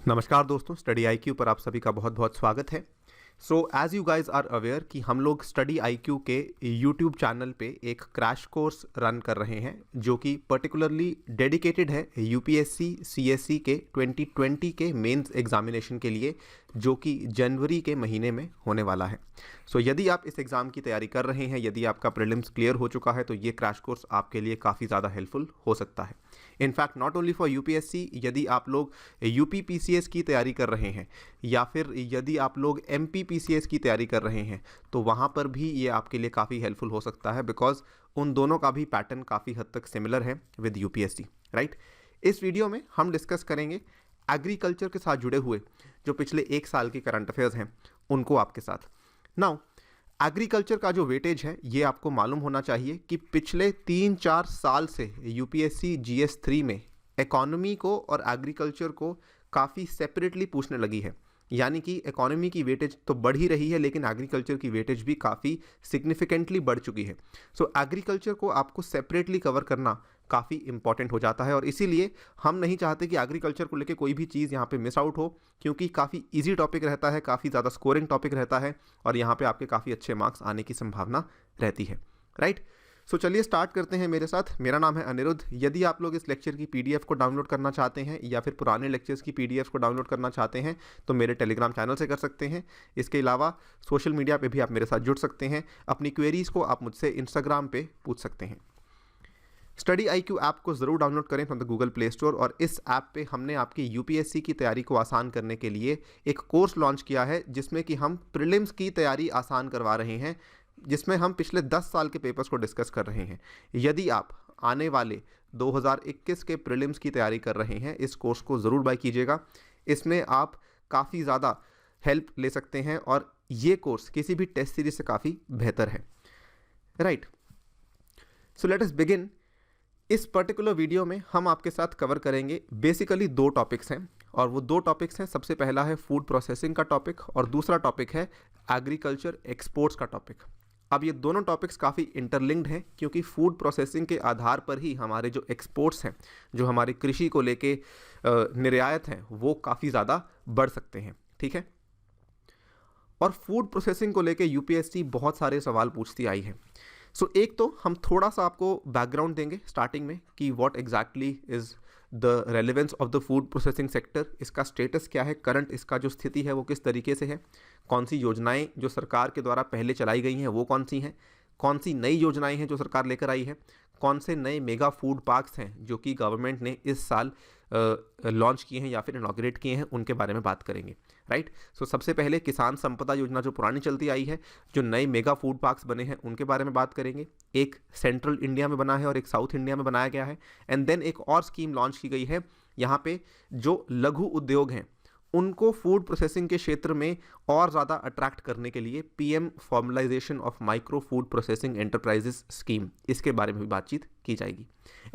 नमस्कार दोस्तों, study IQ पर आप सभी का बहुत बहुत स्वागत है। So as you guys are aware कि हम लोग स्टडी आईक्यू के यूट्यूब चैनल पे एक क्रैश कोर्स रन कर रहे हैं जो कि पर्टिकुलरली डेडिकेटेड है यूपीएससी सीएससी के 2020 के मेंस एग्जामिनेशन के लिए, जो कि जनवरी के महीने में होने वाला है। सो यदि आप इस एग्ज़ाम की तैयारी कर रहे हैं, यदि आपका प्रीलिम्स क्लियर हो चुका है, तो ये क्रैश कोर्स आपके लिए काफ़ी ज़्यादा हेल्पफुल हो सकता है। In fact not only for UPSC, यदि आप लोग यूपी पीसीएस की तैयारी कर रहे हैं या फिर यदि आप लोग एमपी पीसीएस की तैयारी कर रहे हैं, तो वहाँ पर भी ये आपके लिए काफ़ी हेल्पफुल हो सकता है, बिकॉज उन दोनों का भी पैटर्न काफ़ी हद तक सिमिलर है विद यूपीएससी, राइट। इस वीडियो में हम डिस्कस करेंगे एग्रीकल्चर के साथ जुड़े हुए जो पिछले एक साल के करंट अफेयर्स हैं उनको आपके साथ। नाउ एग्रीकल्चर का जो वेटेज है ये आपको मालूम होना चाहिए कि पिछले 3-4 साल से यूपीएससी जीएस 3 में इकोनॉमी को और एग्रीकल्चर को काफ़ी सेपरेटली पूछने लगी है। यानी कि इकोनॉमी की वेटेज तो बढ़ ही रही है, लेकिन एग्रीकल्चर की वेटेज भी काफ़ी सिग्निफिकेंटली बढ़ चुकी है। सो एग्रीकल्चर को आपको सेपरेटली कवर करना काफ़ी इंपॉर्टेंट हो जाता है, और इसीलिए हम नहीं चाहते कि एग्रीकल्चर को लेके कोई भी चीज़ यहाँ पे मिस आउट हो, क्योंकि काफ़ी इजी टॉपिक रहता है, काफ़ी ज़्यादा स्कोरिंग टॉपिक रहता है, और यहाँ पे आपके काफ़ी अच्छे मार्क्स आने की संभावना रहती है, राइट। सो चलिए स्टार्ट करते हैं मेरे साथ। मेरा नाम है अनिरुद्ध। यदि आप लोग इस लेक्चर की पीडीएफ को डाउनलोड करना चाहते हैं या फिर पुराने लेक्चर्स की पीडीएफ को डाउनलोड करना चाहते हैं, तो मेरे टेलीग्राम चैनल से कर सकते हैं। इसके अलावा सोशल मीडिया पे भी आप मेरे साथ जुड़ सकते हैं। अपनी क्वेरीज़ को आप मुझसे इंस्टाग्राम पे पूछ सकते हैं। स्टडी आईक्यू ऐप को ज़रूर डाउनलोड करें from the Google play store, और इस ऐप पे हमने आपकी यूपीएससी की तैयारी को आसान करने के लिए एक कोर्स लॉन्च किया है, जिसमें कि हम प्रीलिम्स की तैयारी आसान करवा रहे हैं, जिसमें हम पिछले 10 साल के पेपर्स को डिस्कस कर रहे हैं। यदि आप आने वाले 2021 के प्रीलिम्स की तैयारी कर रहे हैं, इस कोर्स को ज़रूर बाय कीजिएगा। इसमें आप काफ़ी ज़्यादा हेल्प ले सकते हैं, और ये कोर्स किसी भी टेस्ट सीरीज से काफ़ी बेहतर है, right. So let us begin. इस पर्टिकुलर वीडियो में हम आपके साथ कवर करेंगे बेसिकली 2 टॉपिक्स हैं, और वो 2 टॉपिक्स हैं। सबसे पहला है फूड प्रोसेसिंग का टॉपिक, और दूसरा टॉपिक है एग्रीकल्चर एक्सपोर्ट्स का टॉपिक। अब ये दोनों टॉपिक्स काफ़ी इंटरलिंक्ड हैं, क्योंकि फूड प्रोसेसिंग के आधार पर ही हमारे जो एक्सपोर्ट्स हैं, जो हमारी कृषि को लेके निर्यात हैं, वो काफ़ी ज़्यादा बढ़ सकते हैं, ठीक है। और फूड प्रोसेसिंग को लेके यूपीएससी बहुत सारे सवाल पूछती आई है। सो एक तो हम थोड़ा सा आपको बैकग्राउंड देंगे स्टार्टिंग में कि what exactly is the relevance of the food processing sector, इसका स्टेटस क्या है, करंट इसका जो स्थिति है वो किस तरीके से है, कौन सी योजनाएं जो सरकार के द्वारा पहले चलाई गई हैं वो कौन सी हैं, कौन सी नई योजनाएं हैं जो सरकार लेकर आई है, कौन से नए मेगा फूड पार्क्स हैं जो कि गवर्नमेंट ने इस साल लॉन्च किए हैं या फिर इनॉग्रेट किए हैं, उनके बारे में बात करेंगे, राइट। सो सबसे पहले किसान संपदा योजना जो पुरानी चलती आई है, जो नए मेगा फूड पार्क्स बने हैं उनके बारे में बात करेंगे। एक सेंट्रल इंडिया में बना है और एक साउथ इंडिया में बनाया गया है। एंड देन एक और स्कीम लॉन्च की गई है, यहाँ पे जो लघु उद्योग हैं उनको फूड प्रोसेसिंग के क्षेत्र में और ज़्यादा अट्रैक्ट करने के लिए PM formalisation of micro food processing enterprises scheme, इसके बारे में भी बातचीत की जाएगी।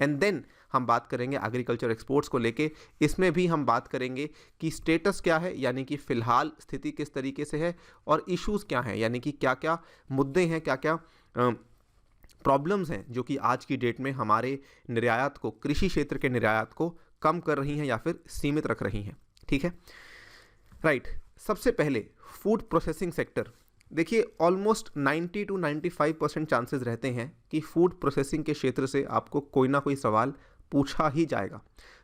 एंड देन हम बात करेंगे एग्रीकल्चर एक्सपोर्ट्स को लेके। इसमें भी हम बात करेंगे कि स्टेटस क्या है, यानी कि फ़िलहाल स्थिति किस तरीके से है, और इश्यूज़ क्या हैं, यानी कि क्या क्या मुद्दे हैं, क्या क्या प्रॉब्लम्स हैं जो कि आज की डेट में हमारे निर्यात को, कृषि क्षेत्र के निर्यात को कम कर रही हैं या फिर सीमित रख रही हैं, ठीक है, राइट। सबसे पहले फूड प्रोसेसिंग सेक्टर। देखिए ऑलमोस्ट 90 to 95% चांसेस रहते हैं कि फूड प्रोसेसिंग के क्षेत्र से आपको कोई ना कोई सवाल पूछा ही जाएगा।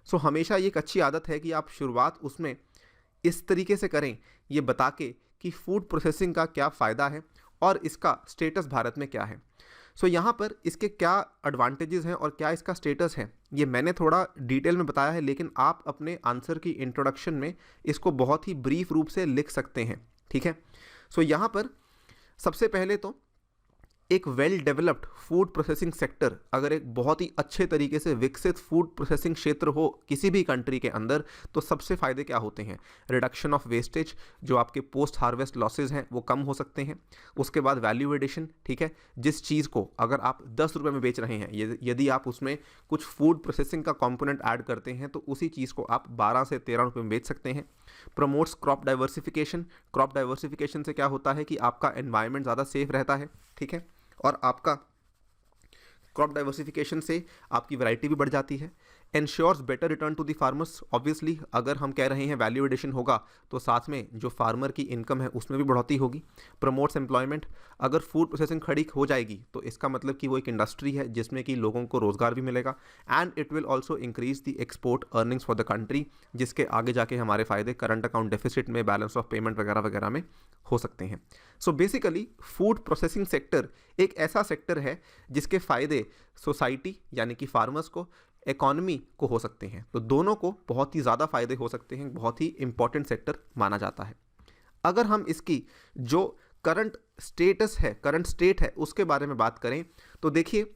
सो हमेशा ये एक अच्छी आदत है कि आप शुरुआत उसमें इस तरीके से करें, ये बता के कि फूड प्रोसेसिंग का क्या फ़ायदा है और इसका स्टेटस भारत में क्या है। सो यहाँ पर इसके क्या एडवांटेजेस हैं और क्या इसका स्टेटस है, ये मैंने थोड़ा डिटेल में बताया है, लेकिन आप अपने आंसर की इंट्रोडक्शन में इसको बहुत ही ब्रीफ रूप से लिख सकते हैं, ठीक है। सो यहाँ पर सबसे पहले तो एक well developed food processing sector, अगर एक बहुत ही अच्छे तरीके से विकसित फूड प्रोसेसिंग क्षेत्र हो किसी भी कंट्री के अंदर, तो सबसे फ़ायदे क्या होते हैं। रिडक्शन ऑफ वेस्टेज, जो आपके पोस्ट हार्वेस्ट लॉसेज हैं वो कम हो सकते हैं। उसके बाद वैल्यू एडिशन, ठीक है, जिस चीज़ को अगर आप 10 रुपये में बेच रहे हैं, यदि आप उसमें कुछ फूड प्रोसेसिंग का कॉम्पोनेंट ऐड करते हैं तो उसी चीज़ को आप 12 से 13 रुपये में बेच सकते हैं। Promotes crop diversification. Crop diversification से क्या होता है कि आपका एनवायरनमेंट ज़्यादा सेफ रहता है, ठीक है, और आपका क्रॉप डाइवर्सिफिकेशन से आपकी वैरायटी भी बढ़ जाती है। Ensures better return to the farmers. Obviously अगर हम कह रहे हैं वैल्यू एडिशन होगा तो साथ में जो फार्मर की इनकम है उसमें भी बढ़ोतरी होगी। प्रमोट्स एम्प्लॉयमेंट, अगर फूड प्रोसेसिंग खड़ी हो जाएगी तो इसका मतलब कि वो एक इंडस्ट्री है जिसमें कि लोगों को रोजगार भी मिलेगा। And it will also increase the export earnings for the country, जिसके आगे जाके हमारे फायदे करंट अकाउंट डेफिसिट में, बैलेंस ऑफ पेमेंट वगैरह वगैरह में हो सकते हैं। So basically food processing sector एक ऐसा सेक्टर है जिसके फायदे सोसाइटी यानी कि फार्मर्स को, इकोनॉमी को हो सकते हैं। तो दोनों को बहुत ही ज़्यादा फायदे हो सकते हैं, बहुत ही इंपॉर्टेंट सेक्टर माना जाता है। अगर हम इसकी जो करंट स्टेट है उसके बारे में बात करें तो देखिए,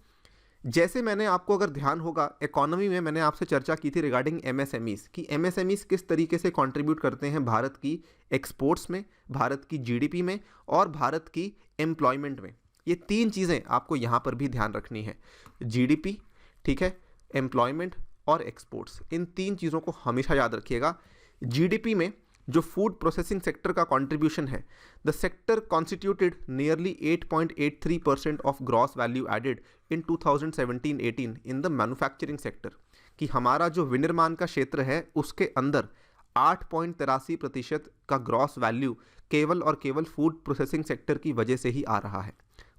जैसे मैंने आपको अगर ध्यान होगा इकोनॉमी में मैंने आपसे चर्चा की थी रिगार्डिंग एमएसएमईज कि एमएसएमईज किस तरीके से कंट्रीब्यूट करते हैं भारत की एक्सपोर्ट्स में, भारत की जीडीपी में और भारत की एम्प्लॉयमेंट में। ये तीन चीज़ें आपको यहाँ पर भी ध्यान रखनी है, जीडीपी, ठीक है, एम्प्लॉयमेंट और एक्सपोर्ट्स। इन तीन चीज़ों को हमेशा याद रखिएगा। जीडीपी में जो फूड प्रोसेसिंग सेक्टर का कंट्रीब्यूशन है, the sector constituted nearly 8.83% of gross value added in 2017-18 in the manufacturing sector, कि हमारा जो विनिर्माण का क्षेत्र है उसके अंदर 8.83% का ग्रॉस वैल्यू केवल और केवल फूड प्रोसेसिंग सेक्टर की वजह से ही आ रहा है।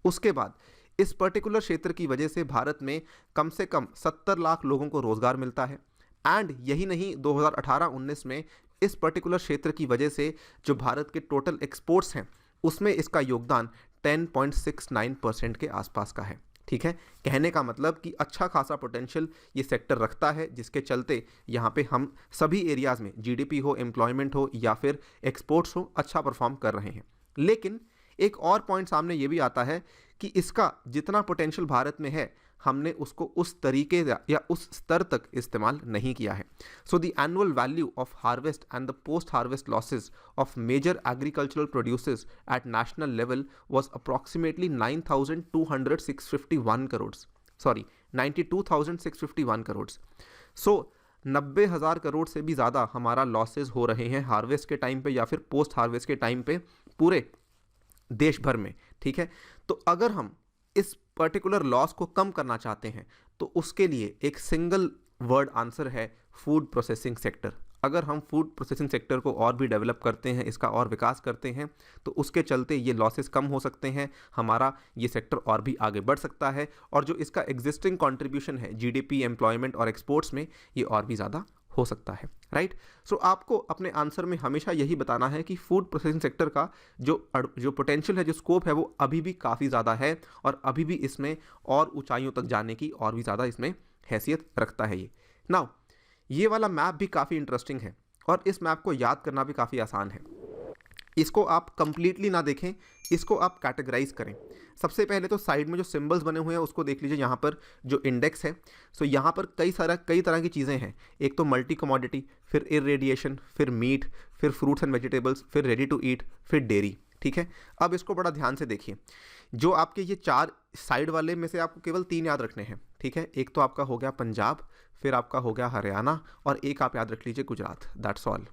उसके बाद इस पर्टिकुलर क्षेत्र की वजह से भारत में कम से कम 70 लाख लोगों को रोजगार मिलता है। एंड यही नहीं, 2018-19 में इस पर्टिकुलर क्षेत्र की वजह से जो भारत के टोटल एक्सपोर्ट्स हैं उसमें इसका योगदान 10.69% के आसपास का है। ठीक है, कहने का मतलब कि अच्छा खासा पोटेंशियल ये सेक्टर रखता है, जिसके चलते यहाँ पे हम सभी एरियाज़ में जीडीपी हो, एम्प्लॉयमेंट हो या फिर एक्सपोर्ट्स हो, अच्छा परफॉर्म कर रहे हैं। लेकिन एक और पॉइंट सामने ये भी आता है कि इसका जितना पोटेंशियल भारत में है हमने उसको उस तरीके या उस स्तर तक इस्तेमाल नहीं किया है। So the annual value of harvest and the post harvest losses of major agricultural producers at national level was approximately 92,651 crore. सो 90,000 करोड़ से भी ज़्यादा हमारा लॉसेज हो रहे हैं हार्वेस्ट के टाइम पे या फिर पोस्ट हार्वेस्ट के टाइम पे पूरे देश भर में। ठीक है, तो अगर हम इस पर्टिकुलर लॉस को कम करना चाहते हैं तो उसके लिए एक सिंगल वर्ड आंसर है फूड प्रोसेसिंग सेक्टर। अगर हम फूड प्रोसेसिंग सेक्टर को और भी डेवलप करते हैं, इसका और विकास करते हैं, तो उसके चलते ये लॉसेस कम हो सकते हैं, हमारा ये सेक्टर और भी आगे बढ़ सकता है और जो इसका एग्जिस्टिंग कंट्रीब्यूशन है जीडीपी, एम्प्लॉयमेंट और एक्सपोर्ट्स में, ये और भी ज़्यादा हो सकता है। राइट, सो आपको अपने आंसर में हमेशा यही बताना है कि फूड प्रोसेसिंग सेक्टर का जो पोटेंशियल है, जो स्कोप है, वो अभी भी काफ़ी ज़्यादा है और अभी भी इसमें और ऊंचाइयों तक जाने की और भी ज़्यादा इसमें हैसियत रखता है। ये नाउ ये वाला मैप भी काफ़ी इंटरेस्टिंग है और इस मैप को याद करना भी काफ़ी आसान है। इसको आप कंप्लीटली ना देखें, इसको आप कैटेगराइज करें। सबसे पहले तो साइड में जो सिंबल्स बने हुए हैं उसको देख लीजिए। यहाँ पर जो इंडेक्स है, सो यहाँ पर कई तरह की चीज़ें हैं। एक तो मल्टी कमोडिटी, फिर इरेडिएशन, फिर मीट, फिर फ्रूट्स एंड वेजिटेबल्स, फिर रेडी टू ईट, फिर डेयरी। ठीक है, अब इसको बड़ा ध्यान से देखिए। जो आपके ये चार साइड वाले में से आपको केवल 3 याद रखने हैं। ठीक है, एक तो आपका हो गया पंजाब, फिर आपका हो गया हरियाणा और एक आप याद रख लीजिए गुजरात। दैट्स ऑल,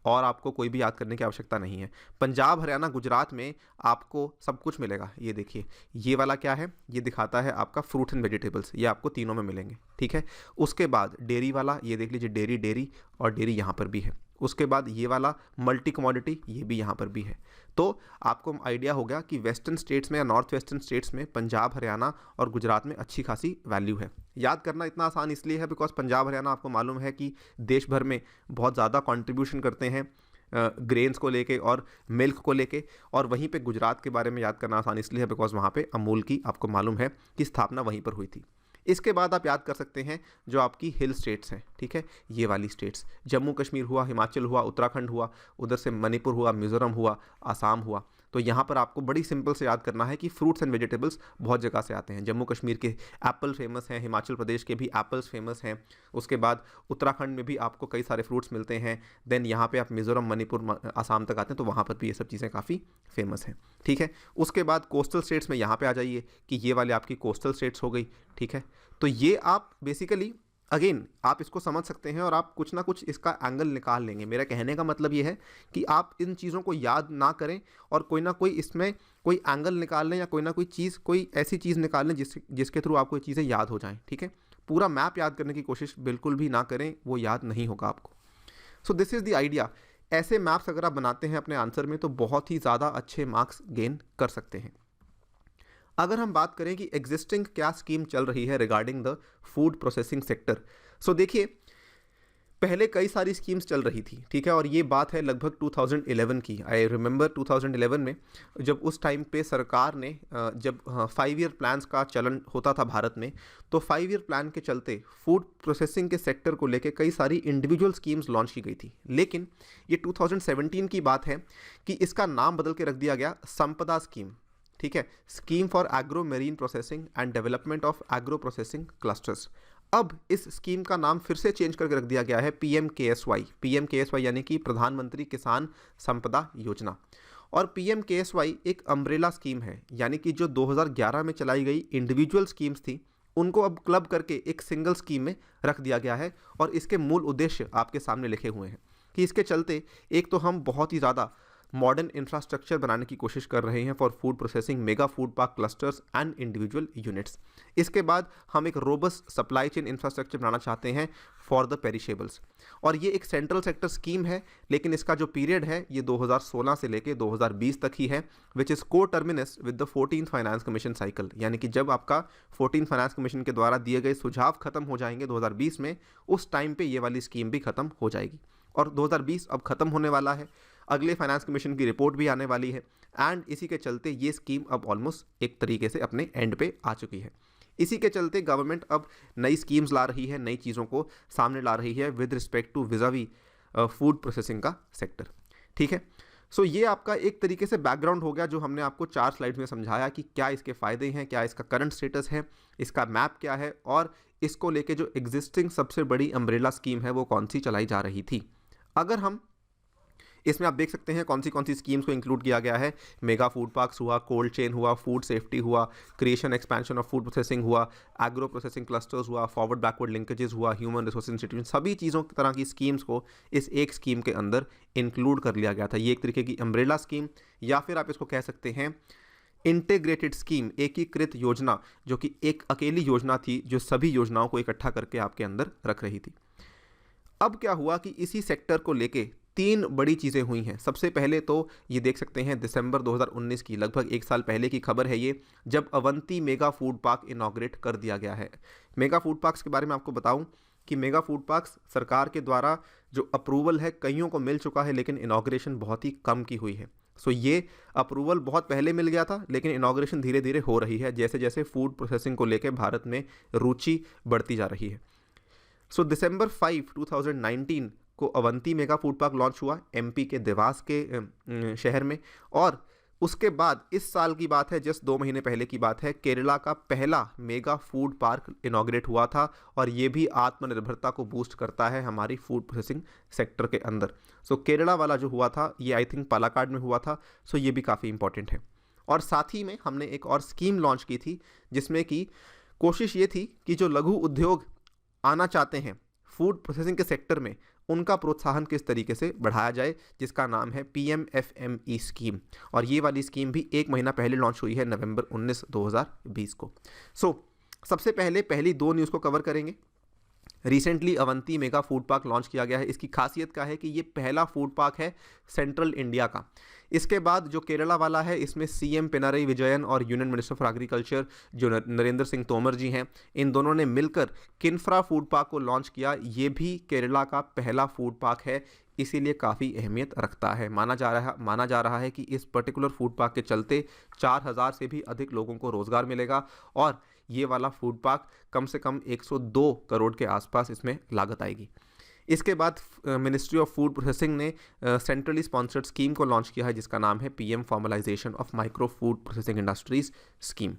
और आपको कोई भी याद करने की आवश्यकता नहीं है। पंजाब, हरियाणा, गुजरात में आपको सब कुछ मिलेगा। ये देखिए, ये वाला क्या है, ये दिखाता है आपका फ्रूट एंड वेजिटेबल्स, ये आपको तीनों में मिलेंगे। ठीक है, उसके बाद डेयरी वाला, ये देख लीजिए डेयरी और डेयरी यहाँ पर भी है। उसके बाद ये वाला मल्टी कमोडिटी, ये भी यहाँ पर भी है। तो आपको आइडिया हो गया कि वेस्टर्न स्टेट्स में या नॉर्थ वेस्टर्न स्टेट्स में पंजाब, हरियाणा और गुजरात में अच्छी खासी वैल्यू है। याद करना इतना आसान इसलिए है बिकॉज पंजाब, हरियाणा आपको मालूम है कि देश भर में बहुत ज़्यादा कंट्रीब्यूशन करते हैं ग्रेन्स को लेके और मिल्क को लेके, और वहीं पे गुजरात के बारे में याद करना आसान इसलिए है बिकॉज वहाँ पे अमूल की आपको मालूम है कि स्थापना वहीं पर हुई थी। इसके बाद आप याद कर सकते हैं जो आपकी हिल स्टेट्स हैं। ठीक है, ये वाली स्टेट्स, जम्मू कश्मीर हुआ, हिमाचल हुआ, उत्तराखंड हुआ, उधर से मणिपुर हुआ, मिजोरम हुआ, आसाम हुआ। तो यहाँ पर आपको बड़ी सिंपल से याद करना है कि फ्रूट्स एंड वेजिटेबल्स बहुत जगह से आते हैं। जम्मू कश्मीर के एप्पल फेमस हैं, हिमाचल प्रदेश के भी एप्पल्स फेमस हैं। उसके बाद उत्तराखंड में भी आपको कई सारे फ्रूट्स मिलते हैं। देन यहाँ पे आप मिजोरम, मणिपुर, आसाम तक आते हैं तो वहाँ पर भी ये सब चीज़ें काफ़ी फेमस हैं। ठीक है, उसके बाद कोस्टल स्टेट्स में यहाँ पे आ जाइए कि ये वाले आपकी कोस्टल स्टेट्स हो गई। ठीक है, तो ये आप बेसिकली अगेन आप इसको समझ सकते हैं और आप कुछ ना कुछ इसका एंगल निकाल लेंगे। मेरा कहने का मतलब ये है कि आप इन चीज़ों को याद ना करें और कोई ना कोई इसमें कोई एंगल निकाल लें या कोई ना कोई चीज़, कोई ऐसी चीज़ निकाल लें जिसके थ्रू आपको ये चीज़ें याद हो जाएं। ठीक है, पूरा मैप याद करने की कोशिश बिल्कुल भी ना करें, वो याद नहीं होगा आपको। सो दिस इज़ द आइडिया। ऐसे मैप्स अगर आप बनाते हैं अपने आंसर में तो बहुत ही ज़्यादा अच्छे मार्क्स गेन कर सकते हैं। अगर हम बात करें कि एग्जिस्टिंग क्या स्कीम चल रही है regarding the food processing sector, so देखिए पहले कई सारी स्कीम्स चल रही थी, ठीक है, और ये बात है लगभग 2011 की। आई रिमेंबर 2011 में जब उस टाइम पे सरकार ने जब 5 ईयर प्लान्स का चलन होता था भारत में, तो 5 ईयर प्लान के चलते फूड प्रोसेसिंग के सेक्टर को लेके कई सारी इंडिविजुअल स्कीम्स लॉन्च की गई थी। लेकिन ये 2017 की बात है कि इसका नाम बदल के रख दिया गया संपदा स्कीम, ठीक है, scheme for agro marine processing and development of agro processing clusters. अब इस स्कीम का नाम फिर से चेंज करके रख दिया गया है PMKSY यानी कि प्रधानमंत्री किसान संपदा योजना। और PMKSY एक अम्ब्रेला स्कीम है, यानी कि जो 2011 में चलाई गई इंडिविजुअल स्कीम्स थी उनको अब क्लब करके एक सिंगल स्कीम में रख दिया गया है। और इसके मूल उद्देश्य आपके सामने लिखे हुए हैं कि इसके चलते एक तो हम बहुत ही ज़्यादा मॉडर्न इंफ्रास्ट्रक्चर बनाने की कोशिश कर रहे हैं for food processing mega food park clusters and individual units. इसके बाद हम एक रोबस्ट सप्लाई चेन इंफ्रास्ट्रक्चर बनाना चाहते हैं फॉर द पेरिशेबल्स। और ये एक सेंट्रल सेक्टर स्कीम है, लेकिन इसका जो पीरियड है ये 2016 से लेके 2020 तक ही है, विच इज़ को terminus with the 14th finance commission cycle. यानी कि जब आपका 14th फाइनेंस कमीशन के द्वारा दिए गए सुझाव खत्म हो जाएंगे 2020 में, उस टाइम पे ये वाली स्कीम भी खत्म हो जाएगी। और 2020 अब खत्म होने वाला है, अगले फाइनेंस कमीशन की रिपोर्ट भी आने वाली है, एंड इसी के चलते ये स्कीम अब ऑलमोस्ट एक तरीके से अपने एंड पे आ चुकी है। इसी के चलते गवर्नमेंट अब नई स्कीम्स ला रही है, नई चीज़ों को सामने ला रही है विद रिस्पेक्ट टू विजावी फूड प्रोसेसिंग का सेक्टर, ठीक है। सो ये आपका एक तरीके से बैकग्राउंड हो गया जो हमने आपको 4 स्लाइड्स में समझाया कि क्या इसके फ़ायदे हैं, क्या इसका करंट स्टेटस है, इसका मैप क्या है, और इसको लेके जो एग्जिस्टिंग सबसे बड़ी अम्ब्रेला स्कीम है वो कौन सी चलाई जा रही थी। अगर हम इसमें आप देख सकते हैं कौन सी स्कीम्स को इंक्लूड किया गया है। मेगा फूड पार्क्स हुआ, कोल्ड चेन हुआ, फूड सेफ्टी हुआ, creation expansion of food processing हुआ, एग्रो प्रोसेसिंग क्लस्टर्स हुआ, फॉरवर्ड बैकवर्ड लिंकेजेस हुआ, ह्यूमन रिसोर्स इंस्टीट्यूट, सभी चीज़ों की तरह की स्कीम्स को इस एक स्कीम के अंदर इंक्लूड कर लिया गया था। ये एक तरीके की अम्ब्रेला स्कीम, या फिर आप इसको कह सकते हैं इंटीग्रेटेड स्कीम, एकीकृत योजना, जो कि एक अकेली योजना थी जो सभी योजनाओं को इकट्ठा करके आपके अंदर रख रही थी। अब क्या हुआ कि इसी सेक्टर को लेके 3 बड़ी चीज़ें हुई हैं। सबसे पहले तो ये देख सकते हैं दिसंबर 2019 की, लगभग 1 साल पहले की खबर है ये, जब Avanti mega food park inaugurate कर दिया गया है। मेगा फूड पार्क्स के बारे में आपको बताऊं कि मेगा फूड पार्क्स सरकार के द्वारा जो अप्रूवल है कईयों को मिल चुका है, लेकिन इनॉग्रेशन बहुत ही कम की हुई है। सो ये अप्रूवल बहुत पहले मिल गया था, लेकिन इनॉग्रेशन धीरे धीरे हो रही है जैसे जैसे फूड प्रोसेसिंग को लेकर भारत में रुचि बढ़ती जा रही है। सो दिसंबर 5, 2019 को Avanti mega food park launch हुआ एमपी के देवास के शहर में। और उसके बाद इस साल की बात है, जस्ट 2 महीने पहले की बात है, केरला का पहला मेगा फूड पार्क इनॉग्रेट हुआ था। और ये भी आत्मनिर्भरता को बूस्ट करता है हमारी फूड प्रोसेसिंग सेक्टर के अंदर। सो केरला वाला जो हुआ था ये आई थिंक पालाकाड में हुआ था। सो ये भी काफ़ी इंपॉर्टेंट है। और साथ ही में हमने एक और स्कीम लॉन्च की थी जिसमें कि कोशिश ये थी कि जो लघु उद्योग आना चाहते हैं फूड प्रोसेसिंग के सेक्टर में, उनका प्रोत्साहन किस तरीके से बढ़ाया जाए, जिसका नाम है PMFME स्कीम। और ये वाली स्कीम भी 1 महीना पहले लॉन्च हुई है, नवंबर 19, 2020 को। सबसे पहले पहली 2 न्यूज़ को कवर करेंगे। Recently Avanti mega food park launch किया गया है। इसकी खासियत क्या है कि ये पहला फूड पार्क है सेंट्रल इंडिया का। इसके बाद जो केरला वाला है इसमें CM पिनारई विजयन और यूनियन मिनिस्टर फॉर एग्रीकल्चर जो नरेंद्र सिंह तोमर जी हैं, इन दोनों ने मिलकर किन्फ्रा फूड पार्क को लॉन्च किया। ये भी केरला का पहला फूड पार्क है, इसीलिए काफ़ी अहमियत रखता है। माना जा रहा है कि इस पर्टिकुलर फूड पार्क के चलते 4000 से भी अधिक लोगों को रोज़गार मिलेगा। और ये वाला फूड पार्क कम से कम 102 करोड़ के आसपास इसमें लागत आएगी। इसके बाद मिनिस्ट्री ऑफ फूड प्रोसेसिंग ने सेंट्रली स्पॉन्सर्ड स्कीम को लॉन्च किया है जिसका नाम है PM formalisation of micro food processing industries scheme.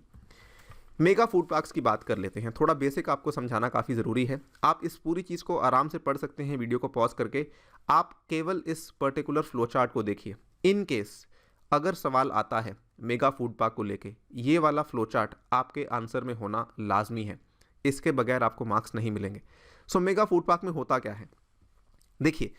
Mega food parks की बात कर लेते हैं। थोड़ा बेसिक आपको समझाना काफ़ी ज़रूरी है। आप इस पूरी चीज़ को आराम से पढ़ सकते हैं वीडियो को पॉज करके। आप केवल इस पर्टिकुलर फ्लो चार्ट को देखिए। इन केस अगर सवाल आता है मेगा फूड पार्क को लेके, ये वाला फ्लो चार्ट आपके आंसर में होना लाजमी है, इसके बगैर आपको मार्क्स नहीं मिलेंगे। मेगा फूड पार्क में होता क्या है, देखिए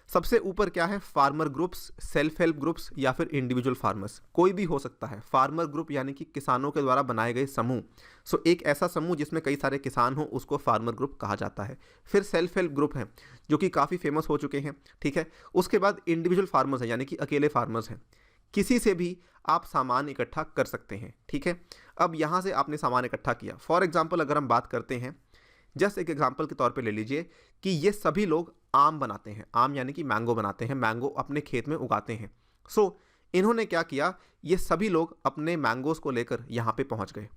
सबसे ऊपर क्या है, farmer groups, self help groups या फिर इंडिविजुअल फार्मर्स, कोई भी हो सकता है। फार्मर ग्रुप यानी कि किसानों के द्वारा बनाए गए समूह। सो एक ऐसा समूह जिसमें कई सारे किसान हो उसको फार्मर ग्रुप कहा जाता है। फिर सेल्फ हेल्प ग्रुप है जो कि काफ़ी फेमस हो चुके हैं, ठीक है। उसके बाद इंडिविजुअल फार्मर्स हैं यानी कि अकेले फार्मर्स हैं, किसी से भी आप सामान इकट्ठा कर सकते हैं, ठीक है। अब यहाँ से आपने सामान इकट्ठा किया, फॉर एग्जाम्पल अगर हम बात करते हैं, जस्ट एक एग्जाम्पल के तौर पे ले लीजिए कि ये सभी लोग आम बनाते हैं, आम यानी कि मैंगो बनाते हैं, मैंगो अपने खेत में उगाते हैं। सो इन्होंने क्या किया, ये सभी लोग अपने मैंगोज़ को लेकर यहाँ पे पहुँच गए।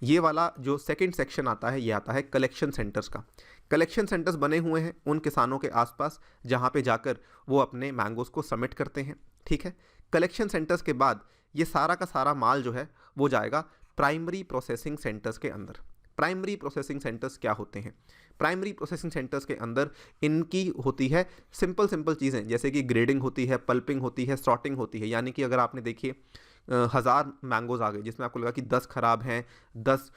ये वाला जो सेकंड सेक्शन आता है ये आता है कलेक्शन सेंटर्स का। कलेक्शन सेंटर्स बने हुए हैं उन किसानों के आसपास जहाँ पे जाकर वो अपने मैंगोज़ को सबमिट करते हैं, ठीक है। कलेक्शन सेंटर्स के बाद ये सारा का सारा माल जो है वो जाएगा प्राइमरी प्रोसेसिंग सेंटर्स के अंदर। प्राइमरी प्रोसेसिंग सेंटर्स क्या होते हैं, प्राइमरी प्रोसेसिंग सेंटर्स के अंदर इनकी होती है सिंपल चीज़ें, जैसे कि ग्रेडिंग होती है, पल्पिंग होती है, सॉर्टिंग होती है। यानी कि अगर आपने देखिए 1000 मैंगोज़ आ गए जिसमें आपको लगा कि 10 ख़राब हैं, 10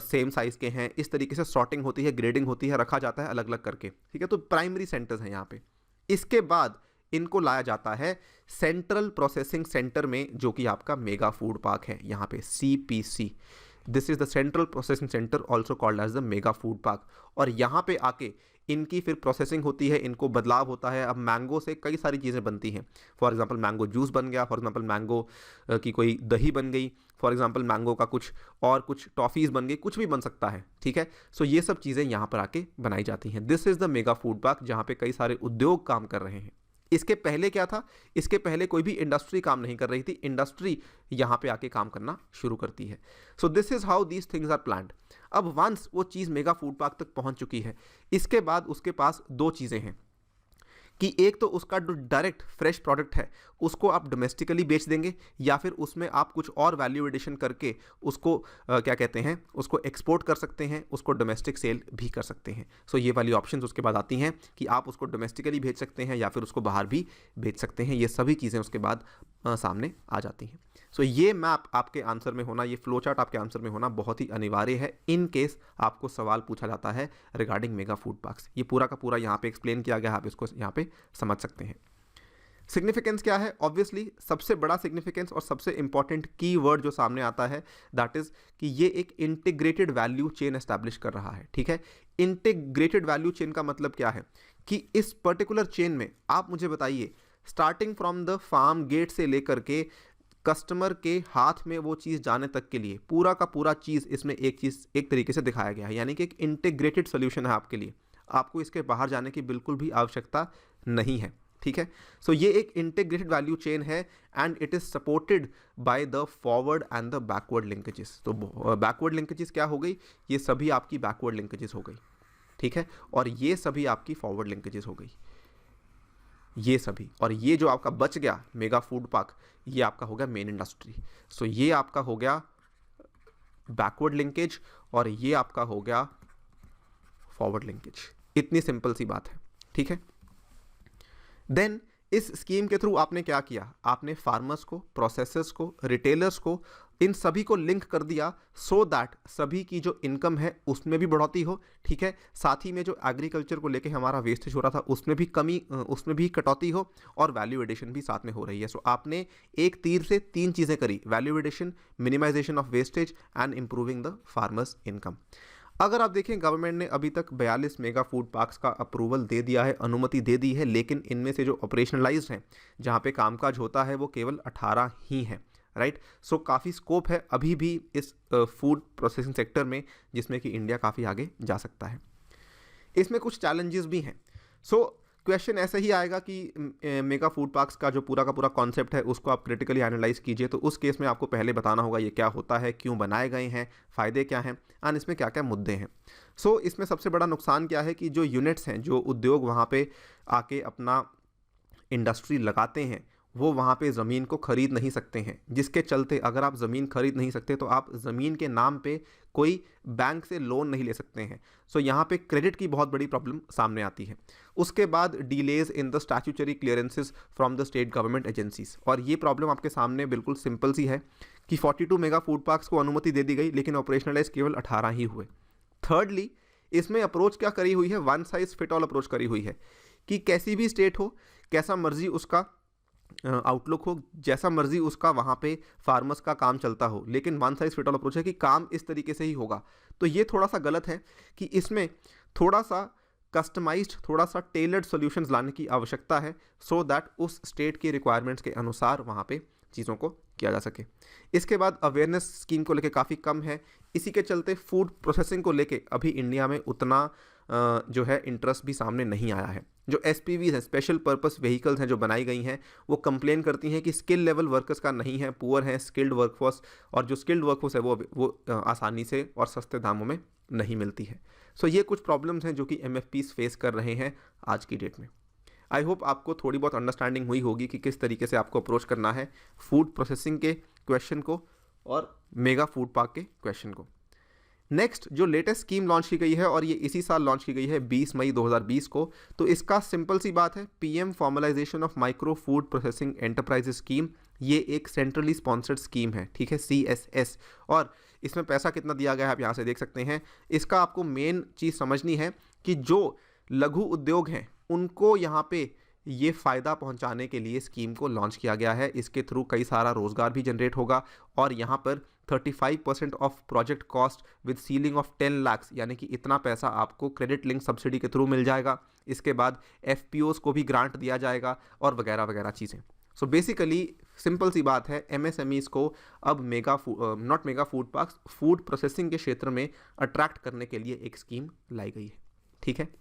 सेम साइज़ के हैं, इस तरीके से सॉर्टिंग होती है, ग्रेडिंग होती है, रखा जाता है अलग अलग करके, ठीक है। तो प्राइमरी सेंटर्स हैं यहाँ पे। इसके बाद इनको लाया जाता है सेंट्रल प्रोसेसिंग सेंटर में, जो कि आपका मेगा फूड पार्क है यहाँ पे, CPC। This is the central processing centre also called as the mega food park. और यहाँ पे आके इनकी फिर प्रोसेसिंग होती है, इनको बदलाव होता है। अब मैंगो से कई सारी चीज़ें बनती हैं, फॉर एग्जांपल मैंगो जूस बन गया, फॉर एग्जांपल मैंगो की कोई दही बन गई, फॉर एग्जांपल मैंगो का कुछ टॉफ़ीज़ बन गई, कुछ भी बन सकता है, ठीक है। सो ये सब चीज़ें यहाँ पर आके बनाई जाती हैं। This is the mega food park जहाँ पे कई सारे उद्योग काम कर रहे हैं। इसके पहले क्या था, इसके पहले कोई भी इंडस्ट्री काम नहीं कर रही थी, इंडस्ट्री यहाँ पे आके काम करना शुरू करती है। So this is how these things are planned. अब वंस वो चीज़ मेगा फूड पार्क तक पहुँच चुकी है, इसके बाद उसके पास दो चीज़ें हैं कि एक तो उसका जो डायरेक्ट फ्रेश प्रोडक्ट है उसको आप डोमेस्टिकली बेच देंगे, या फिर उसमें आप कुछ और वैल्यू एडिशन करके उसको क्या कहते हैं, उसको एक्सपोर्ट कर सकते हैं, उसको डोमेस्टिक सेल भी कर सकते हैं। सो ये वाली ऑप्शंस उसके बाद आती हैं कि आप उसको डोमेस्टिकली भेज सकते हैं या फिर उसको बाहर भी भेज सकते हैं। ये सभी चीज़ें उसके बाद सामने आ जाती हैं। सो ये मैप आपके आंसर में होना, ये फ्लो चार्ट आपके आंसर में होना बहुत ही अनिवार्य है इन केस आपको सवाल पूछा जाता है रिगार्डिंग मेगा फूड पार्क्स। ये पूरा का पूरा यहाँ पे एक्सप्लेन किया गया है, आप इसको यहाँ पे समझ सकते हैं। सिग्निफिकेंस क्या है, ऑब्वियसली सबसे बड़ा सिग्निफिकेंस और सबसे इंपॉर्टेंट की वर्ड जो सामने आता है दैट इज़ कि ये एक इंटीग्रेटेड वैल्यू चेन एस्टैब्लिश कर रहा है, ठीक है। इंटीग्रेटेड वैल्यू चेन का मतलब क्या है कि इस पर्टिकुलर चेन में आप मुझे बताइए, starting from the farm gate से लेकर के कस्टमर के हाथ में वो चीज़ जाने तक के लिए पूरा का पूरा चीज़ इसमें एक तरीके से दिखाया गया है। यानी कि एक इंटीग्रेटेड सोल्यूशन है आपके लिए, आपको इसके बाहर जाने की बिल्कुल भी आवश्यकता नहीं है, ठीक है। सो ये एक इंटीग्रेटेड वैल्यू चेन है and it is supported by the forward and the backward linkages. तो बैकवर्ड लिंकेजेस क्या हो गई, ये सभी आपकी बैकवर्ड लिंकेजेस हो गई, ठीक है, और ये सभी आपकी फॉरवर्ड लिंकेजेस हो गई, ये सभी। और ये जो आपका बच गया मेगा फूड पार्क, ये आपका हो गया मेन इंडस्ट्री। सो ये आपका हो गया बैकवर्ड लिंकेज और ये आपका हो गया फॉरवर्ड लिंकेज। इतनी सिंपल सी बात है, ठीक है। देन इस स्कीम के थ्रू आपने क्या किया, आपने फार्मर्स को, प्रोसेसर्स को, रिटेलर्स को, इन सभी को लिंक कर दिया सो दैट सभी की जो इनकम है उसमें भी बढ़ोतरी हो, ठीक है। साथ ही में जो एग्रीकल्चर को लेके हमारा वेस्टेज हो रहा था उसमें भी कटौती हो और वैल्यू एडिशन भी साथ में हो रही है। सो आपने एक तीर से तीन चीज़ें करी, value addition, minimisation of wastage and improving the farmers income. अगर आप देखें गवर्नमेंट ने अभी तक 42 मेगा फूड पार्क्स का अप्रूवल दे दिया है, अनुमति दे दी है, लेकिन इनमें से जो ऑपरेशनलाइज्ड हैं, जहाँ पे कामकाज होता है, वो केवल 18 ही हैं, राइट। सो काफ़ी स्कोप है अभी भी इस फूड प्रोसेसिंग सेक्टर में, जिसमें कि इंडिया काफ़ी आगे जा सकता है। इसमें कुछ चैलेंजेस भी हैं। सो क्वेश्चन ऐसे ही आएगा कि मेगा फूड पार्क्स का जो पूरा का पूरा कॉन्सेप्ट है उसको आप क्रिटिकली एनालाइज कीजिए। तो उस केस में आपको पहले बताना होगा ये क्या होता है, क्यों बनाए गए हैं, फ़ायदे क्या हैं एंड इसमें क्या क्या मुद्दे हैं। सो इसमें सबसे बड़ा नुकसान क्या है कि जो यूनिट्स हैं, जो उद्योग वहाँ पे आके अपना इंडस्ट्री लगाते हैं, वो वहाँ पे ज़मीन को ख़रीद नहीं सकते हैं, जिसके चलते अगर आप ज़मीन खरीद नहीं सकते तो आप ज़मीन के नाम पे कोई बैंक से लोन नहीं ले सकते हैं। सो यहाँ पे क्रेडिट की बहुत बड़ी प्रॉब्लम सामने आती है। उसके बाद delays in the statutory clearances from the state government agencies, और ये प्रॉब्लम आपके सामने बिल्कुल सिंपल सी है कि 42 मेगा फूड पार्क्स को अनुमति दे दी गई, लेकिन ऑपरेशनलाइज केवल 18 ही हुए। थर्डली, इसमें अप्रोच क्या करी हुई है, one size fit all approach करी हुई है कि कैसी भी स्टेट हो, कैसा मर्जी उसका आउटलुक हो, जैसा मर्जी उसका वहाँ पे फार्मर्स का काम चलता हो, लेकिन one size fit all approach है कि काम इस तरीके से ही होगा। तो ये थोड़ा सा गलत है कि इसमें थोड़ा सा कस्टमाइज्ड, थोड़ा सा टेलर्ड सॉल्यूशंस लाने की आवश्यकता है, सो दैट उस स्टेट की रिक्वायरमेंट्स के अनुसार वहाँ पे चीज़ों को किया जा सके। इसके बाद अवेयरनेस स्कीम को लेके काफ़ी कम है, इसी के चलते फूड प्रोसेसिंग को लेके अभी इंडिया में उतना जो है इंटरेस्ट भी सामने नहीं आया है। जो SPVs हैं, स्पेशल पर्पस व्हीकल्स हैं जो बनाई गई हैं, वो कंप्लेन करती हैं कि स्किल लेवल वर्कर्स का नहीं है, पुअर है स्किल्ड वर्कफोर्स, और जो स्किल्ड वर्कफोर्स है वो आसानी से और सस्ते दामों में नहीं मिलती है। सो ये कुछ प्रॉब्लम्स हैं जो कि MFPs फेस कर रहे हैं आज की डेट में। आई होप आपको थोड़ी बहुत अंडरस्टैंडिंग हुई होगी कि किस तरीके से आपको अप्रोच करना है फूड प्रोसेसिंग के क्वेश्चन को और मेगा फूड पार्क के क्वेश्चन को। नेक्स्ट जो लेटेस्ट स्कीम लॉन्च की गई है, और ये इसी साल लॉन्च की गई है 20 मई 2020 को, तो इसका सिंपल सी बात है, PM formalisation of micro food processing enterprises scheme. ये एक सेंट्रली स्पॉन्सर्ड स्कीम है, ठीक है, CSS। और इसमें पैसा कितना दिया गया है आप यहाँ से देख सकते हैं। इसका आपको मेन चीज़ समझनी है कि जो लघु उद्योग हैं उनको यहाँ पे ये फ़ायदा पहुंचाने के लिए स्कीम को लॉन्च किया गया है। इसके थ्रू कई सारा रोज़गार भी जनरेट होगा, और यहाँ पर 35% of project cost with ceiling of 10 lakh, यानी कि इतना पैसा आपको क्रेडिट लिंक सब्सिडी के थ्रू मिल जाएगा। इसके बाद FPOs को भी ग्रांट दिया जाएगा और वगैरह वगैरह चीज़ें। सो बेसिकली सिंपल सी बात है, MSMEs को अब not mega food parks, food processing के क्षेत्र में अट्रैक्ट करने के लिए एक स्कीम लाई गई है, ठीक है।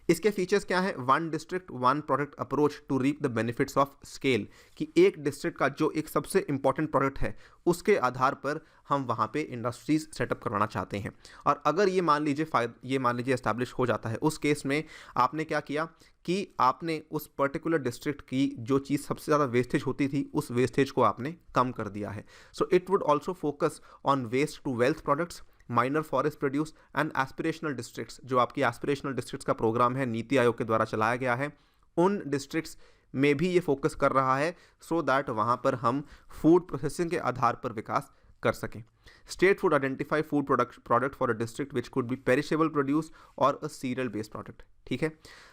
इसके फीचर्स क्या है? 1 district 1 product approach to reap the benefits of scale, कि एक डिस्ट्रिक्ट का जो एक सबसे इंपॉर्टेंट प्रोडक्ट है उसके आधार पर हम वहाँ पे इंडस्ट्रीज सेटअप करवाना चाहते हैं। और अगर ये मान लीजिए एस्टैब्लिश हो जाता है, उस केस में आपने क्या किया कि आपने उस पर्टिकुलर डिस्ट्रिक्ट की जो चीज़ सबसे ज़्यादा वेस्टेज होती थी, उस वेस्टेज को आपने कम कर दिया है। So it would also focus on waste to wealth products, minor forest produce and aspirational districts. जो आपकी एस्पिरेशनल डिस्ट्रिक्ट्स का प्रोग्राम है, नीति आयोग के द्वारा चलाया गया है, उन डिस्ट्रिक्ट्स में भी ये फोकस कर रहा है, सो दैट वहाँ पर हम फूड प्रोसेसिंग के आधार पर विकास कर सकें। State would identify food product for a district which could be perishable produce और अ सीरियल बेस्ड प्रोडक्ट, ठीक है।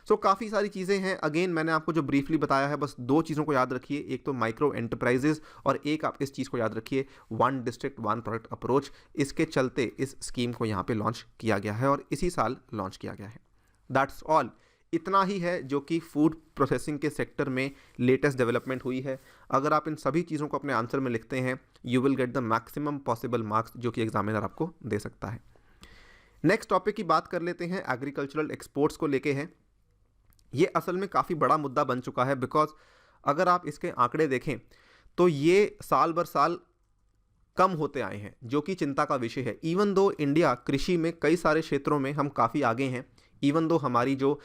सो काफ़ी सारी चीज़ें हैं। अगेन मैंने आपको जो ब्रीफली बताया है, बस 2 चीज़ों को याद रखिए, एक तो माइक्रो एंटरप्राइजेज, और एक आप इस चीज़ को याद रखिए 1 डिस्ट्रिक्ट 1 प्रोडक्ट अप्रोच। इसके चलते इस स्कीम को यहाँ पे लॉन्च किया गया है और इसी साल लॉन्च किया गया है। That's all. इतना ही है जो कि फूड प्रोसेसिंग के सेक्टर में लेटेस्ट डेवलपमेंट हुई है। अगर आप इन सभी चीज़ों को अपने आंसर में लिखते हैं, you will get the maximum possible marks जो कि एग्जामिनर आपको दे सकता है। नेक्स्ट टॉपिक की बात कर लेते हैं, एग्रीकल्चरल एक्सपोर्ट्स को लेके है। ये असल में काफ़ी बड़ा मुद्दा बन चुका है, बिकॉज अगर आप इसके आंकड़े देखें तो ये साल बर साल कम होते आए हैं, जो कि चिंता का विषय है। इवन दो इंडिया कृषि में कई सारे क्षेत्रों में हम काफ़ी आगे हैं, इवन दो हमारी जो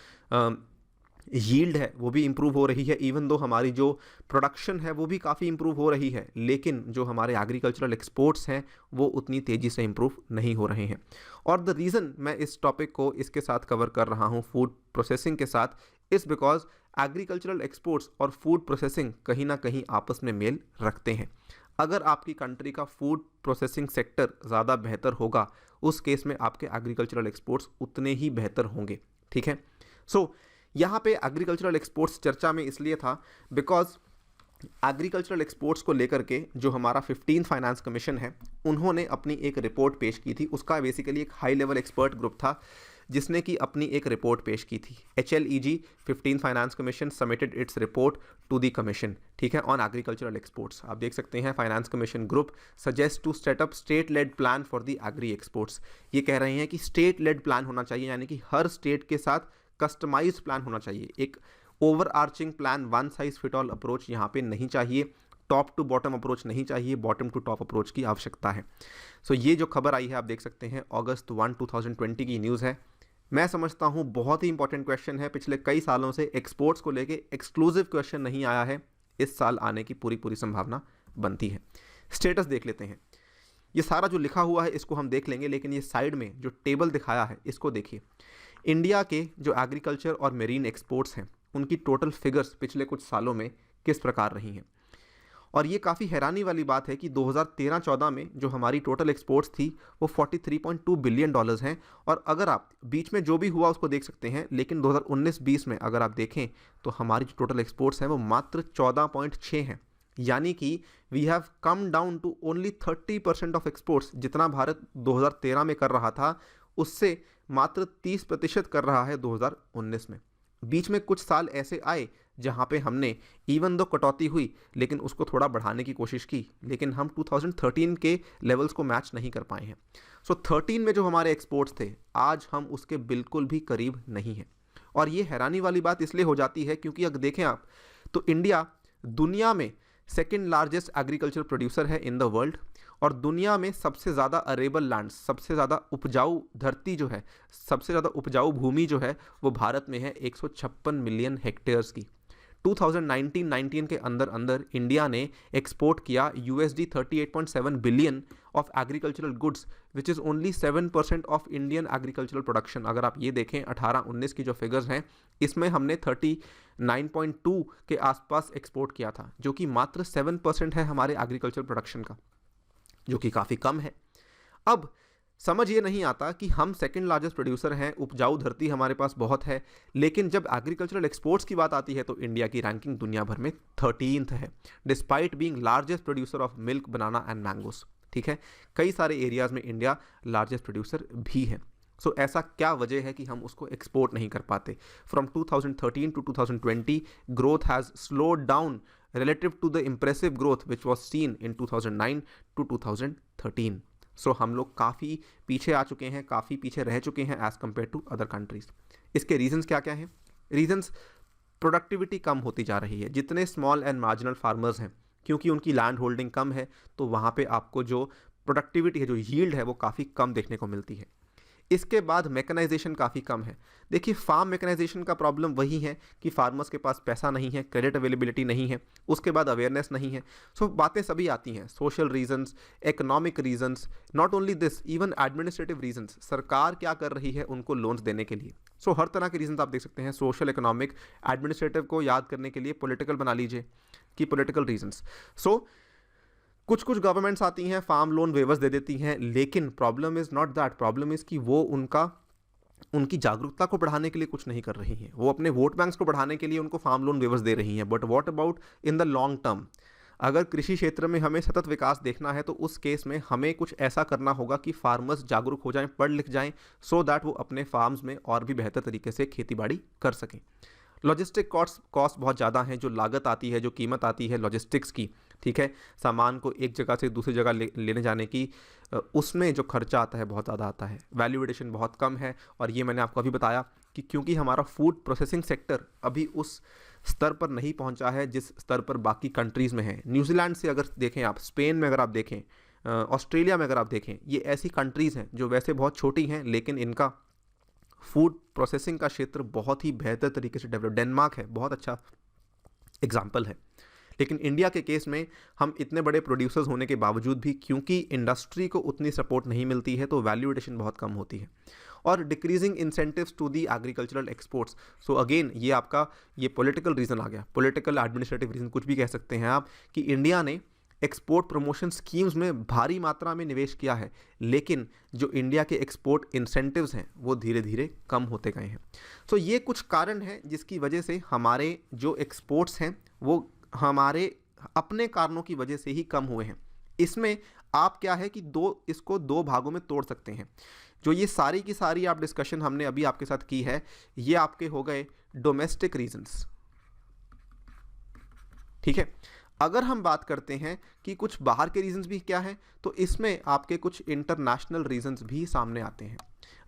यील्ड है वो भी इम्प्रूव हो रही है, इवन दो हमारी जो प्रोडक्शन है वो भी काफ़ी इम्प्रूव हो रही है, लेकिन जो हमारे एग्रीकल्चरल एक्सपोर्ट्स हैं वो उतनी तेज़ी से इम्प्रूव नहीं हो रहे हैं। और द रीज़न मैं इस टॉपिक को इसके साथ कवर कर रहा हूँ फूड प्रोसेसिंग के साथ, इज़ बिकॉज एग्रीकल्चरल एक्सपोर्ट्स और फूड प्रोसेसिंग कहीं ना कहीं आपस में मेल रखते हैं। अगर आपकी कंट्री का फूड प्रोसेसिंग सेक्टर ज़्यादा बेहतर होगा, उस केस में आपके एग्रीकल्चरल एक्सपोर्ट्स उतने ही बेहतर होंगे, ठीक है। सो यहाँ पे एग्रीकल्चरल एक्सपोर्ट्स चर्चा में इसलिए था बिकॉज एग्रीकल्चरल एक्सपोर्ट्स को लेकर के जो हमारा 15th फाइनेंस कमीशन है, उन्होंने अपनी एक रिपोर्ट पेश की थी। उसका बेसिकली एक हाई लेवल एक्सपर्ट ग्रुप था जिसने कि अपनी एक रिपोर्ट पेश की थी। HLEG 15th finance commission submitted its report to the commission, ठीक है, ऑन एग्रीकल्चरल एक्सपोर्ट्स। आप देख सकते हैं finance commission group suggest to set up state led plan for the agri exports. ये कह रहे हैं कि स्टेट लेड प्लान होना चाहिए, यानी कि हर स्टेट के साथ कस्टमाइज्ड प्लान होना चाहिए। एक over arching plan, one size fit all approach यहाँ पे नहीं चाहिए, टॉप टू बॉटम अप्रोच नहीं चाहिए, बॉटम टू टॉप अप्रोच की आवश्यकता है। सो ये जो खबर आई है आप देख सकते हैं अगस्त 1, 2020 की न्यूज़ है। मैं समझता हूँ बहुत ही इंपॉर्टेंट क्वेश्चन है। पिछले कई सालों से एक्सपोर्ट्स को लेके एक्सक्लूसिव क्वेश्चन नहीं आया है, इस साल आने की पूरी संभावना बनती है। स्टेटस देख लेते हैं। ये सारा जो लिखा हुआ है इसको हम देख लेंगे, लेकिन ये साइड में जो टेबल दिखाया है इसको देखिए। इंडिया के जो एग्रीकल्चर और मेरीन एक्सपोर्ट्स हैं उनकी टोटल फिगर्स पिछले कुछ सालों में किस प्रकार रही हैं। और ये काफ़ी हैरानी वाली बात है कि 2013-14 में जो हमारी टोटल एक्सपोर्ट्स थी वो 43.2 बिलियन डॉलर्स हैं। और अगर आप बीच में जो भी हुआ उसको देख सकते हैं, लेकिन 2019-20 में अगर आप देखें तो हमारी जो टोटल एक्सपोर्ट्स हैं वो मात्र 14.6 हैं। यानी कि we have come down to only 30% of exports. जितना भारत 2013 में कर रहा था उससे मात्र 30% कर रहा है 2019 में। बीच में कुछ साल ऐसे आए जहां पे हमने इवन दो कटौती हुई लेकिन उसको थोड़ा बढ़ाने की कोशिश की, लेकिन हम 2013 के लेवल्स को मैच नहीं कर पाए हैं। सो 13 में जो हमारे एक्सपोर्ट्स थे आज हम उसके बिल्कुल भी करीब नहीं हैं। और ये हैरानी वाली बात इसलिए हो जाती है क्योंकि अगर देखें आप तो इंडिया दुनिया में सेकेंड लार्जेस्ट एग्रीकल्चर प्रोड्यूसर है इन द वर्ल्ड, और दुनिया में सबसे ज़्यादा अरेबल लैंड, सबसे ज़्यादा उपजाऊ धरती जो है, सबसे ज़्यादा उपजाऊ भूमि जो है वो भारत में है 156 मिलियन हेक्टेयर्स की। 2019 के अंदर इंडिया ने एक्सपोर्ट किया $38.7 billion of agricultural goods which is only 7% of Indian agricultural production. अगर आप ये देखें 18-19 की जो फिगर्स हैं इसमें हमने 39.2 के आसपास एक्सपोर्ट किया था, जो कि मात्र 7% है हमारे एग्रीकल्चर प्रोडक्शन का, जो कि काफ़ी कम है। अब समझ ये नहीं आता कि हम सेकंड लार्जेस्ट प्रोड्यूसर हैं, उपजाऊ धरती हमारे पास बहुत है, लेकिन जब एग्रीकल्चरल एक्सपोर्ट्स की बात आती है तो इंडिया की रैंकिंग दुनिया भर में 13th है, despite being largest producer of milk, banana and mangoes. ठीक है, कई सारे एरियाज में इंडिया लार्जेस्ट प्रोड्यूसर भी है। सो ऐसा क्या वजह है कि हम उसको एक्सपोर्ट नहीं कर पाते? From 2013 to 2020 growth has slowed down relative to the impressive growth which was seen in 2009 to 2013. सो हम लोग काफ़ी पीछे आ चुके हैं, काफ़ी पीछे रह चुके हैं as compare to other countries. इसके रीजंस क्या क्या हैं? रीजंस, प्रोडक्टिविटी कम होती जा रही है। जितने स्मॉल एंड मार्जिनल फार्मर्स हैं, क्योंकि उनकी लैंड होल्डिंग कम है तो वहाँ पे आपको जो प्रोडक्टिविटी है, जो यील्ड है, वो काफ़ी कम देखने को मिलती है। इसके बाद मैकेनाइजेशन काफ़ी कम है। देखिए, फार्म मैकेनाइजेशन का प्रॉब्लम वही है कि फार्मर्स के पास पैसा नहीं है, क्रेडिट अवेलेबिलिटी नहीं है, उसके बाद अवेयरनेस नहीं है। सो बातें सभी आती हैं, social reasons, economic reasons, not only this, even administrative reasons. सरकार क्या कर रही है उनको लोन्स देने के लिए। सो हर तरह के रीजंस आप देख सकते हैं, सोशल, इकोनॉमिक, एडमिनिस्ट्रेटिव को याद करने के लिए पॉलिटिकल बना लीजिए कि पॉलिटिकल रीजंस। सो कुछ गवर्नमेंट्स आती हैं, फार्म लोन वेवर्स दे देती हैं, लेकिन problem is not that. Problem is कि वो उनकी जागरूकता को बढ़ाने के लिए कुछ नहीं कर रही हैं। वो अपने वोट बैंक्स को बढ़ाने के लिए उनको फार्म लोन वेवर्स दे रही हैं, but what about in the long term? अगर कृषि क्षेत्र में हमें सतत विकास देखना है तो उस केस में हमें कुछ ऐसा करना होगा कि फार्मर्स जागरूक हो जाएं, पढ़ लिख जाएं, सो दैट वो अपने फार्म्स में और भी बेहतर तरीके से खेतीबाड़ी कर सकें। लॉजिस्टिक कॉस्ट बहुत ज़्यादा हैं, जो लागत आती है, जो कीमत आती है लॉजिस्टिक्स की, ठीक है, सामान को एक जगह से दूसरी जगह लेने जाने की, उसमें जो खर्चा आता है बहुत ज़्यादा आता है। वैल्यू एडिशन बहुत कम है, और ये मैंने आपको अभी बताया कि क्योंकि हमारा फूड प्रोसेसिंग सेक्टर अभी उस स्तर पर नहीं पहुंचा है जिस स्तर पर बाकी कंट्रीज़ में है। न्यूजीलैंड से अगर देखें आप, स्पेन में अगर आप देखें, ऑस्ट्रेलिया में अगर आप देखें, ये ऐसी कंट्रीज़ हैं जो वैसे बहुत छोटी हैं लेकिन इनका फूड प्रोसेसिंग का क्षेत्र बहुत ही बेहतर तरीके से डेवलप। डेनमार्क है, बहुत अच्छा एग्जाम्पल है। लेकिन इंडिया के केस में हम इतने बड़े प्रोड्यूसर्स होने के बावजूद भी क्योंकि इंडस्ट्री को उतनी सपोर्ट नहीं मिलती है तो वैल्यू एडिशन बहुत कम होती है, और decreasing incentives to the agricultural exports. So again ये आपका ये पॉलिटिकल रीज़न आ गया, पॉलिटिकल एडमिनिस्ट्रेटिव रीज़न, कुछ भी कह सकते हैं आप, कि इंडिया ने एक्सपोर्ट प्रमोशन स्कीम्स में भारी मात्रा में निवेश किया है, लेकिन जो इंडिया के एक्सपोर्ट इंसेंटिव्स हैं वो धीरे धीरे कम होते गए हैं। सो ये कुछ कारण हैं जिसकी वजह से हमारे जो एक्सपोर्ट्स हैं वो हमारे अपने कारणों की वजह से ही कम हुए हैं। इसमें आप क्या है कि इसको दो भागों में तोड़ सकते हैं। जो ये सारी की सारी आप डिस्कशन हमने अभी आपके साथ की है, ये आपके हो गए डोमेस्टिक रीजंस, ठीक है। अगर हम बात करते हैं कि कुछ बाहर के रीजंस भी क्या हैं, तो इसमें आपके कुछ इंटरनेशनल रीजंस भी सामने आते हैं।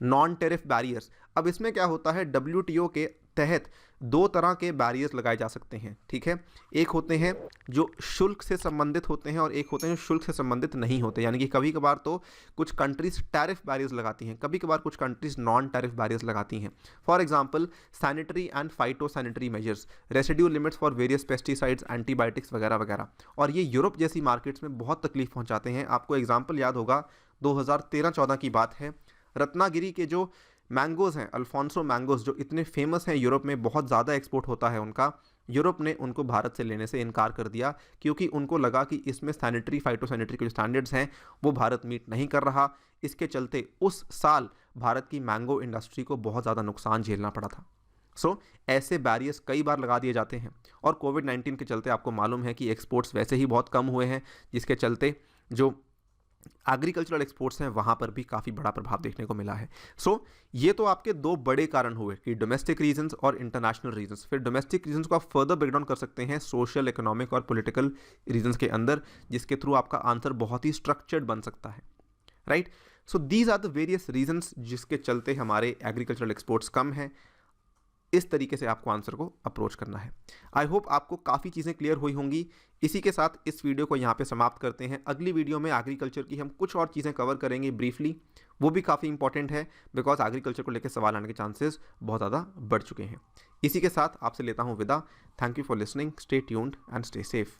नॉन टेरिफ बैरियर्स, अब इसमें क्या होता है, WTO के तहत दो तरह के बैरियर्स लगाए जा सकते हैं, ठीक है। एक होते हैं जो शुल्क से संबंधित होते हैं और एक होते हैं जो शुल्क से संबंधित नहीं होते। यानी कि कभी कभार तो कुछ कंट्रीज टैरिफ बैरियर्स लगाती हैं, कभी कभार कुछ कंट्रीज नॉन टैरिफ बैरियर्स लगाती हैं। For example sanitary and phyto sanitary measures, residue limits for various pesticides, antibiotics वगैरह वगैरह, और ये यूरोप जैसी मार्केट्स में बहुत तकलीफ पहुँचाते हैं। आपको एग्जाम्पल याद होगा, 2013-14 की बात है, रत्नागिरी के जो मैंगोज़ हैं, अल्फोंसो मैंगोज़, जो इतने फेमस हैं यूरोप में, बहुत ज़्यादा एक्सपोर्ट होता है उनका, यूरोप ने उनको भारत से लेने से इनकार कर दिया क्योंकि उनको लगा कि इसमें सैनिटरी फाइटोसैनिटरी के जो स्टैंडर्ड्स हैं वो भारत मीट नहीं कर रहा। इसके चलते उस साल भारत की मैंगो इंडस्ट्री को बहुत ज़्यादा नुकसान झेलना पड़ा था। ऐसे बैरियर्स कई बार लगा दिए जाते हैं और कोविड-19 के चलते आपको मालूम है कि एक्सपोर्ट्स वैसे ही बहुत कम हुए हैं, जिसके चलते जो एग्रीकल्चरल एक्सपोर्ट्स हैं वहाँ पर भी काफ़ी बड़ा प्रभाव देखने को मिला है। ये तो आपके दो बड़े कारण हुए कि डोमेस्टिक रीजंस और इंटरनेशनल रीजंस। फिर डोमेस्टिक रीजंस को आप फर्दर ब्रेकडाउन कर सकते हैं सोशल, इकोनॉमिक और पॉलिटिकल रीजंस के अंदर, जिसके थ्रू आपका आंसर बहुत ही स्ट्रक्चर्ड बन सकता है, right. These are the various reasons जिसके चलते हमारे एग्रीकल्चरल एक्सपोर्ट्स कम हैं। इस तरीके से आपको आंसर को अप्रोच करना है। आई होप आपको काफ़ी चीज़ें क्लियर हुई होंगी। इसी के साथ इस वीडियो को यहाँ पे समाप्त करते हैं। अगली वीडियो में एग्रीकल्चर की हम कुछ और चीज़ें कवर करेंगे ब्रीफली, वो भी काफ़ी इंपॉर्टेंट है बिकॉज एग्रीकल्चर को लेकर सवाल आने के चांसेस बहुत ज़्यादा बढ़ चुके हैं। इसी के साथ आपसे लेता हूँ विदा। Thank you for listening, stay tuned and stay safe.